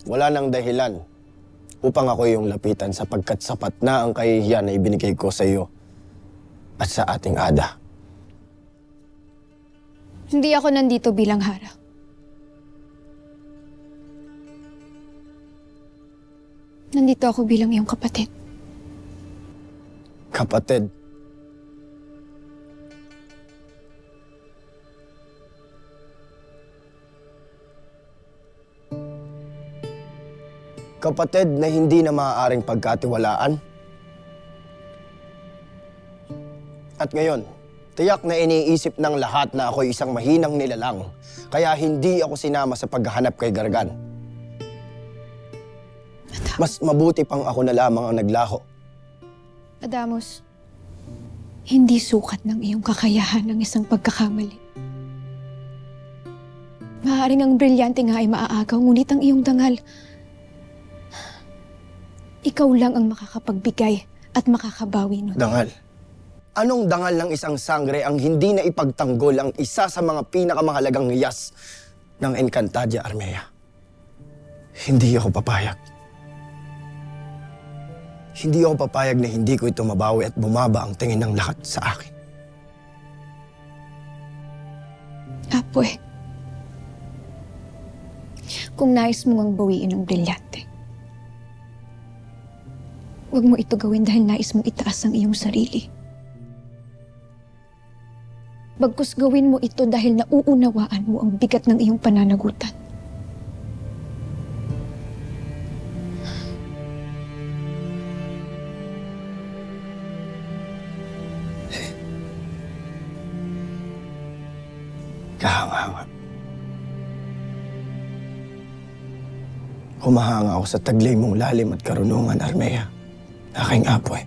Wala nang dahilan upang ako yung lapitan sapagkat sapat na ang kahihiyan na ibinigay ko sa iyo at sa ating Ada. Hindi ako nandito bilang harang. Nandito ako bilang iyong kapatid. Kapatid. Kapatid na hindi na maaaring pagkatiwalaan. At ngayon, tiyak na iniisip ng lahat na ako'y isang mahinang nilalang, kaya hindi ako sinama sa paghahanap kay Gargan. Mas mabuti pang ako na lamang ang naglaho. Adamos, hindi sukat ng iyong kakayahan ng isang pagkakamali. Maaaring ang brilyante nga ay maaagaw, ngunit ang iyong dangal, ikaw lang ang makakapagbigay at makakabawi nun. Dangal. Anong dangal ng isang sangre ang hindi na ipagtanggol ang isa sa mga pinakamahalagang hiyas ng Encantadia Armea? Hindi ako papayag. Hindi ako papayag na hindi ko ito mabawi at bumaba ang tingin ng lahat sa akin. Apoy, kung nais mong ang bawiin ng brilyante, huwag mo ito gawin dahil nais mong itaas ang iyong sarili. Bagkus gawin mo ito dahil nauunawaan mo ang bigat ng iyong pananagutan. Kahanga-hanga. Humahanga ako sa taglay mong lalim at karunungan, Armea. Aking apoy.